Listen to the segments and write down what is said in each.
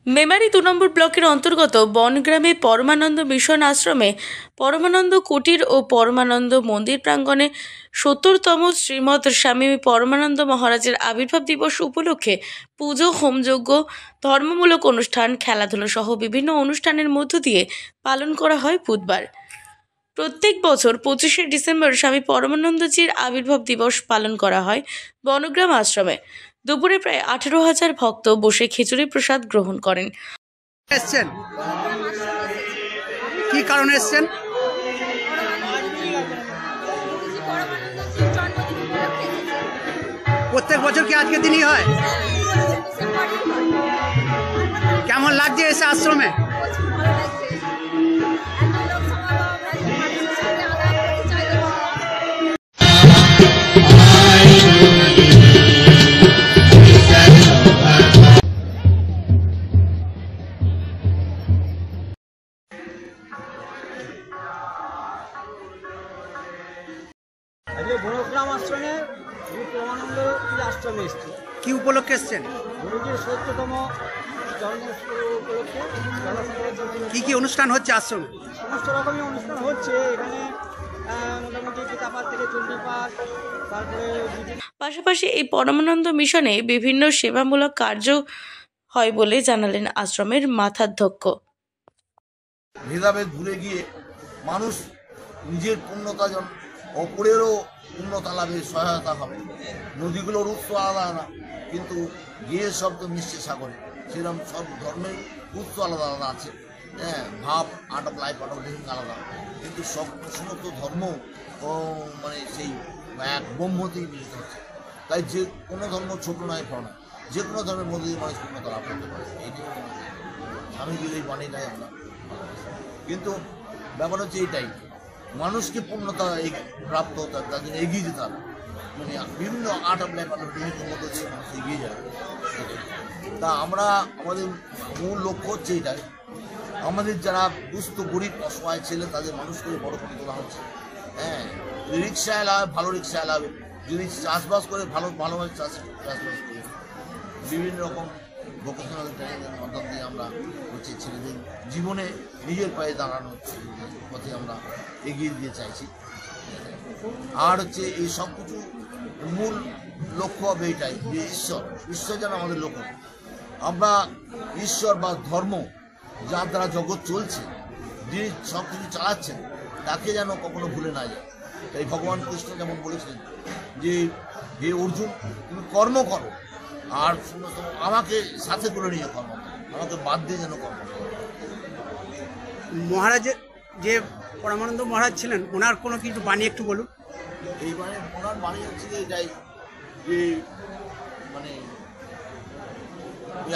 মেমারি ২ নম্বর ব্লকের অন্তর্গত বনগ্রামে পরমানন্দ মিশন আশ্রমে পরমানন্দ কুটির ও পরমানন্দ মন্দির প্রাঙ্গণে ৭০তম শ্রীমৎ স্বামী পরমানন্দ মহারাজের আবির্ভাব দিবস উপলক্ষে পুজো, হোমযজ্ঞ, ধর্মমূলক অনুষ্ঠান, খেলাধুলা সহ বিভিন্ন অনুষ্ঠানের মধ্য দিয়ে পালন করা হয় বুধবার। প্রত্যেক বছর ২৫শে ডিসেম্বর স্বামী পরমানন্দজির আবির্ভাব দিবস পালন করা হয় বনগ্রাম আশ্রমে। দুপুরে প্রায় ১৮,০০০ ভক্ত বসে খিচুড়ি প্রসাদ গ্রহণ করেন। এসছেন কি কারণে এসছেন? প্রত্যেক বছর কি আজকের দিনই হয়? কেমন লাগছে এসে আশ্রমে? আজকে বনগ্রাম আশ্রমে পরমানন্দ আশ্রমে এসেছি। কি উপলক্ষে এসছেন? গুরুজির ৭০তম জন্ম উপলক্ষে কি কি অনুষ্ঠান হচ্ছে আশ্রমে? সমস্ত রকমের অনুষ্ঠান হচ্ছে এখানে। মোটামুটি পিতাপাঠ থেকে চণ্ডীপাঠ, তারপরে পাশাপাশি এই পরমানন্দ মিশনে বিভিন্ন সেবামূলক কার্য হয় বলে জানালেন আশ্রমের মাথাধ্যক্ষ। ভেদাভেদ ভুলে গিয়ে মানুষ নিজের পূর্ণতা অপরেরও পূর্ণতা লাভে সহায়তা হবে। নদীগুলোর উৎস আলাদা আলাদা, কিন্তু গিয়ে সব তো মিশছে সাগরে। সেরকম সব ধর্মের উৎস আলাদা আলাদা আছে। হ্যাঁ, ভাব, art of life, art of living আলাদা, কিন্তু সমস্ত ধর্ম মানে সেই এক ব্রহ্মতেই মিলিত হচ্ছে। তাই যে কোনো ধর্ম ছোট নয়, বড় নয়, যে কোনো ধর্মের মধ্যে দিয়ে মানুষ পূর্ণতা লাভ করতে পারে। এইটাই স্বামীজির এই বাণীটাই আমরা। কিন্তু ব্যাপার হচ্ছে এইটাই, মানুষকে পূর্ণতা প্রাপ্ত হতে হবে, তার জন্য এগিয়ে যেতে হবে। মানে বিভিন্ন আর্ট অফ লাইফ, বিভিন্ন মধ্যে দিয়ে মানুষ এগিয়ে যাবে। তা আমরা আমাদের মূল লক্ষ্য হচ্ছে এইটাই, আমাদের যারা দুস্থ গরিব অসহায় ছেলে তাদের মানুষ করে বড় করে তোলা হচ্ছে। হ্যাঁ, রিক্সা এলাবে, ভালো রিক্সা এলাবে, যদি চাষবাস করে ভালোভাবে চাষবাস করে বিভিন্ন রকম ভোকেশনাল ট্রেনিংয়ের মাধ্যম দিয়ে আমরা হচ্ছে ছেলেদের জীবনে নিজের পায়ে দাঁড়ানোর পথে আমরা এগিয়ে দিয়ে চাইছি। আর হচ্ছে এই সব কিছু মূল লক্ষ্য হবে এইটাই যে ঈশ্বর যেন আমাদের লক্ষ্য। আমরা ঈশ্বর বা ধর্ম যার দ্বারা জগৎ চলছে, যিনি সব কিছু চালাচ্ছেন, তাকে যেন কখনো ভুলে না যায়। তাই ভগবান কৃষ্ণ যেমন বলেছেন যে হে অর্জুন, তুমি কর্ম করো, আর আমাকে সাথে করে নিয়ে কর্ম করো, আমাকে বাদ দিয়ে যেন কর্ম করো। মহারাজের যে পরমানন্দ মহারাজ ছিলেন, ওনার কোনো কিছু বাণী একটু বলুন। এইবারে ওনার বাণী হচ্ছে যে এটাই, যে মানে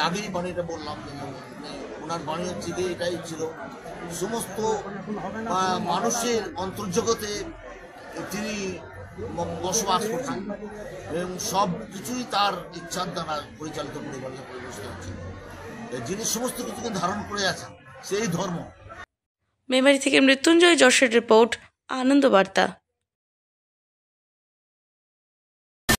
আগেই বাণীটা বললাম, ওনার বাণী হচ্ছে যে এটাই ছিল, সমস্ত মানুষের অন্তর্জগতে তিনি বসবাস করছেন এবং সব কিছুই তার ইচ্ছার দ্বারা পরিচালিত পরিবেশিত হচ্ছে। যিনি সমস্ত কিছুকে ধারণ করে আছেন সেই ধর্ম। মেমারি থেকে মৃত্যুঞ্জয় যশের রিপোর্ট, আনন্দ বার্তা।